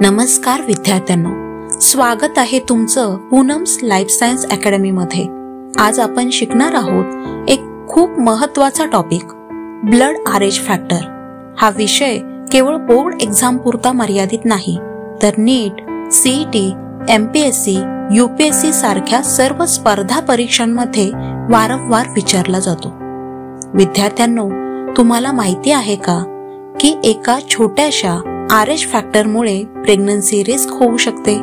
नमस्कार विद्यार्थ्यांनो, स्वागत आहे तुमचं पूनम्स लाईफ सायन्स अकॅडमी मध्ये। आज आपण शिकणार आहोत एक खूप महत्त्वाचा टॉपिक, ब्लड आरएच फॅक्टर। हा विषय केवळ बोर्ड एक्झाम पुरता मर्यादित नाही, तर नीट, सीईटी, एमपीएससी, यूपीएससी सारख्या सर्व स्पर्धा परीक्षांमध्ये वारंवार विचारला जातो। विद्यार्थ्यांनो, तुम्हाला माहिती आहे का की एका छोट्याशा आरएच फॅक्टरमुळे प्रेग्नन्सी रिस्क होऊ शकते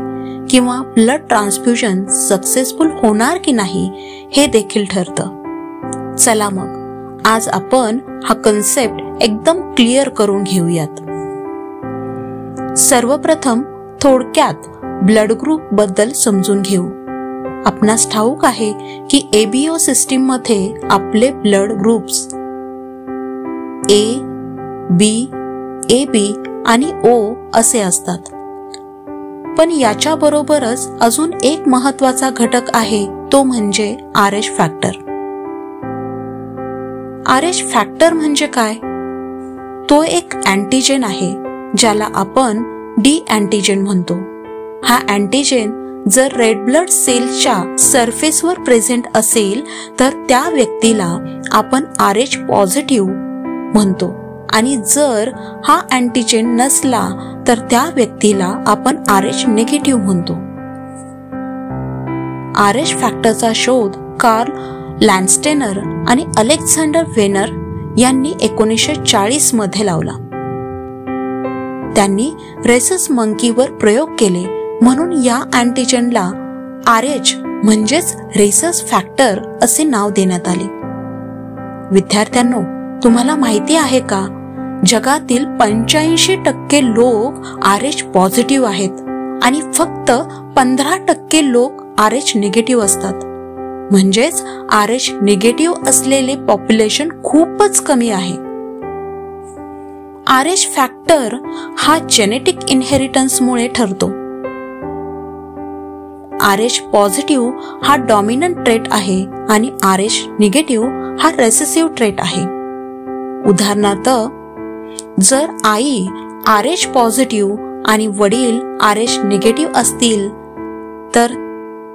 किंवा ब्लड ट्रान्सफ्यूजन सक्सेसफुल होणार की नाही हे देखील ठरतं। चला मग आज आपण हा कन्सेप्ट एकदम क्लिअर करून घेऊयात। सर्वप्रथम थोडक्यात ब्लड ग्रुप बद्दल समजून घेऊ। आपणास ठाऊक आहे की एबीओ सिस्टीम मध्ये आपले ब्लड ग्रुप्स ए, बी, AB आणि O असे असतात। पण याच्या बरोबरच अजून एक महत्त्वाचा घटक आहे, तो म्हणजे आरएच फॅक्टर। आरएच फॅक्टर म्हणजे काय? तो एक अँटीजेन आहे ज्याला आपण डी अँटीजेन म्हणतो। हा अँटीजेन जर रेड ब्लड सेलच्या सरफेसवर प्रेझेंट असेल तर त्या व्यक्तीला आपण आरएच पॉझिटिव्ह म्हणतो, आणि जर हा अँटीजेन नसला तर त्या व्यक्तीला आपण आरएच निगेटिव्ह म्हणतो। आरएच फॅक्टरचा शोध कार्ल लँडस्टेनर आणि अलेक्झांडर वेनर यांनी 1940 मध्ये लावला। त्यांनी रेसस मंकीवर प्रयोग केले, म्हणून या अँटीजेनला आरएच म्हणजेच रेसस फॅक्टर असे नाव देण्यात आले। विद्यार्थ्यांनो, तुम्हाला माहिती आहे का, जगातील 85% लोक आरएच पॉझिटिव्ह आहेत आणि फक्त 15% लोक आरएच निगेटिव्ह असतात। म्हणजेच आरएच निगेटिव्ह असलेले पॉप्युलेशन खूपच कमी आहे। आरएच फॅक्टर हा जेनेटिक इनहेरिटन्स मुळे ठरतो। आरएच पॉझिटिव्ह हा डॉमिनंट ट्रेट आहे आणि आरएच निगेटिव्ह हा रेसेसिव्ह ट्रेट आहे। उदाहरणार्थ, जर आई आरएच पॉझिटिव्ह आणि वडील आरएच निगेटिव्ह असतील तर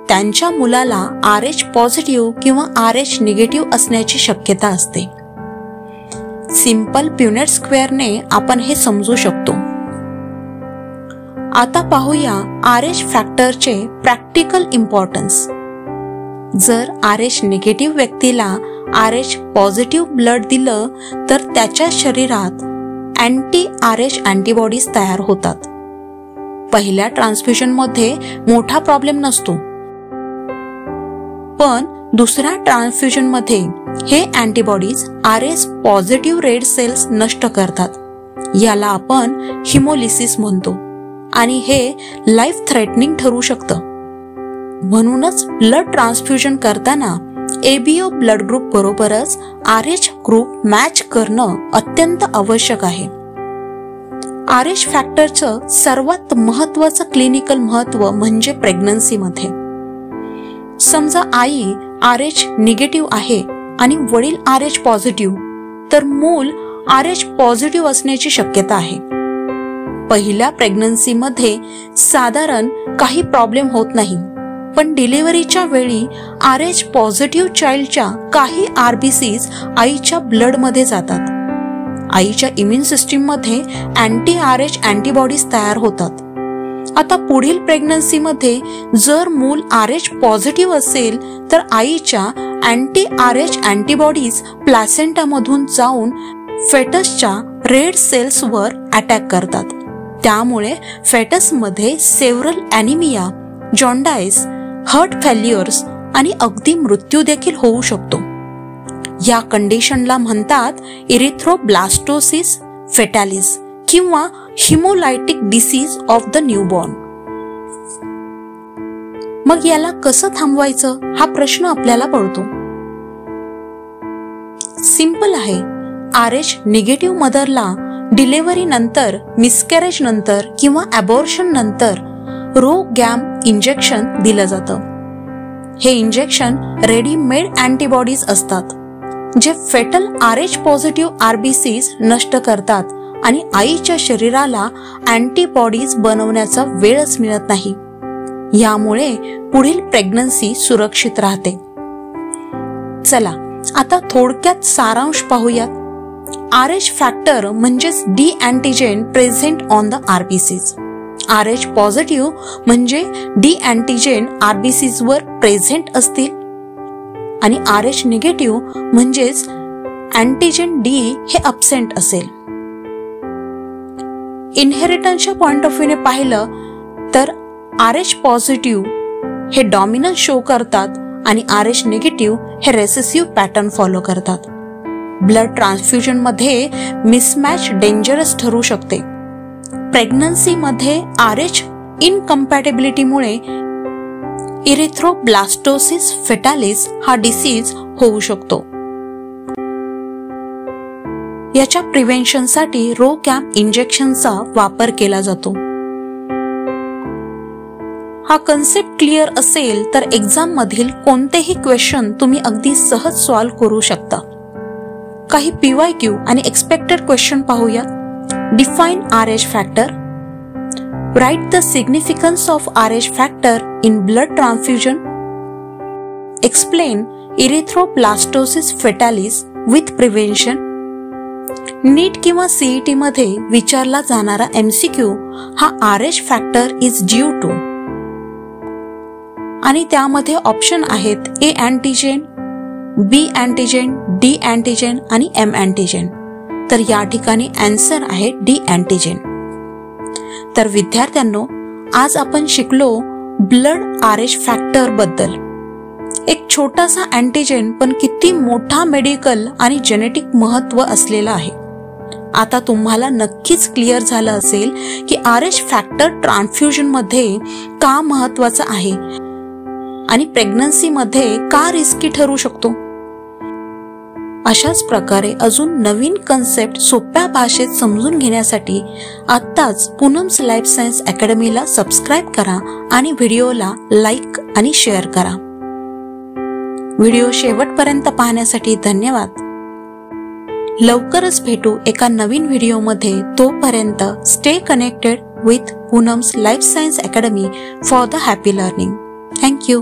त्यांच्या मुलाला आरएच पॉझिटिव्ह किंवा आरएच निगेटिव्ह असण्याची शक्यता असते। सिंपल प्युनेट स्क्वेअरने आपण हे समजू शकतो। आता पाहूया आरएच फॅक्टरचे प्रॅक्टिकल इम्पॉर्टन्स। जर आरएच निगेटिव्ह व्यक्तीला आरएच पॉझिटिव्ह ब्लड दिलं तर त्याच्या शरीरात अँटी आरएच अँटीबॉडीज तयार होतात। पहिल्या ट्रान्सफ्यूजन मध्ये मोठा प्रॉब्लेम नसतो, पण दुसऱ्या ट्रान्सफ्यूजन मध्ये हे antibodies RH positive red cells नष्ट करतात। याला आपण हिमोलिसिस म्हणतो आणि हे लाईफ थ्रेटनिंग ठरू शकतं। म्हणूनच ब्लड ट्रान्सफ्यूजन करताना एबीओ ब्लड ग्रुप बरोबरच आरएच ग्रुप मॅच करणं अत्यंत आवश्यक आहे। आरएच फॅक्टरचं सर्वात महत्त्वाचं क्लिनिकल महत्त्व म्हणजे प्रेग्नन्सी मध्ये। समजा आई आरएच निगेटिव्ह आहे आणि वडील आरएच पॉझिटिव्ह, तर मूल आरएच पॉझिटिव्ह असण्याची शक्यता आहे। पहिल्या प्रेग्नन्सी मध्ये साधारण काही प्रॉब्लेम होत नाही, पण डिलिव्हरीच्या वेळी आरएच पॉझिटिव्ह चाइल्डच्या काही आरबीसीज आईच्या ब्लड मध्ये जातात। आईच्या इम्युन सिस्टीम मध्ये अँटी आरएच अँटीबॉडीज तयार होतात। आता पुढील प्रेग्नन्सी मध्ये जर मूल आरएच पॉझिटिव्ह असेल तर आईच्या अँटी आरएच अँटीबॉडीज प्लॅसेंटा मधून जाऊन फेटसच्या रेड सेल्स वर अटॅक करतात। त्यामुळे फेटस मध्ये सेव्हरल ॲनिमिया, जॉन्डाइस, हार्ट फेल्युअर्स आणि अगदी मृत्यू देखील होऊ शकतो। या कंडिशनला म्हणतात इरिथ्रोब्लास्टोसिस फेटालिस किंवा हिमोलायटिक डिसीज ऑफ द न्यूबॉर्न। मग याला कसं थांबवायचं हा प्रश्न आपल्याला पडतो। सिंपल आहे, आरएच निगेटिव्ह मदरला डिलिव्हरी नंतर, मिसकॅरेज नंतर किंवा अबॉर्शन नंतर रोगॅम इंजेक्शन दिलं जातं। हे इंजेक्शन रेडीमेड अँटीबॉडीज असतात जे फेटल आरएच पॉझिटिव्ह आरबीसीज नष्ट करतात आणि आईच्या शरीराला अँटीबॉडीज बनवण्याचा वेळच मिळत नाही. यामुळे पुढील प्रेग्नन्सी सुरक्षित राहते. चला आता थोडक्यात सारांश पाहूयात. RH फॅक्टर म्हणजेच D antigen present on the RBCs. RH positive म्हणजे डी अँटीजेन आरबीसीज वर प्रेझेंट असतील आणि RH निगेटिव्ह म्हणजेच अँटीजेन डी हे अब्सेंट असेल. इनहेरिटन्सच्या पॉइंट ऑफ व्ह्यूने पाहिलं तर RH पॉझिटिव्ह हे डॉमिनन्स शो करतात आणि RH निगेटिव्ह हे रेसेसिव्ह पॅटर्न फॉलो करतात. ब्लड ट्रान्सफ्युजन मध्ये मिसमॅच डेंजरस ठरू शकते. प्रेग्नन्सी मध्ये RH इनकम्पॅटिबिलिटीमुळे इरिथ्रोब्लास्टोसिस फेटालिस हा डिसीज होऊ शकतो. याच्या प्रिव्हेन्शनसाठी रोकॅम्प इंजेक्शनचा वापर केला जातो. हा कन्सेप्ट क्लिअर असेल तर एक्झाम मधील कोणतेही क्वेश्चन तुम्ही अगदी सहज सॉल्व्ह करू शकता. काही PYQ आणि एक्सपेक्टेड क्वेश्चन पाहूयात. Define RH factor. Write the significance of RH factor in blood transfusion. Explain erythroblastosis fetalis with prevention. NEET किंवा CET मध्ये विचारला जाणारा MCQ हा RH factor is due to आणि त्यामध्ये ऑप्शन आहेत A antigen, B antigen, D antigen आणि M antigen. तर या ठिकाणी आन्सर आहे D अँटीजेन. तर विद्यार्थ्यांनो, आज आपण शिकलो ब्लड RH फॅक्टर बद्दल. एक छोटासा अँटीजेन पण किती मोठा मेडिकल आणि जेनेटिक महत्व असलेला आहे. आता तुम्हाला नक्कीच क्लिअर झालं असेल की RH फॅक्टर ट्रान्सफ्युजन मध्ये का महत्वाचा आहे आणि प्रेग्नन्सी मध्ये का रिस्की ठरू शकतो. अशाच प्रकारे अजून नवीन कन्सेप्ट सोप्या भाषेत समजून घेण्यासाठी आत्ताच पूनम्स लाईफ सायन्स अकॅडमीला सबस्क्राईब करा आणि व्हिडिओला लाईक आणि शेअर करा. व्हिडिओ शेवटपर्यंत पाहण्यासाठी धन्यवाद. लवकरच भेटू एका नवीन व्हिडिओमध्ये. तोपर्यंत stay connected with Poonam's life science academy for the happy learning. Thank you.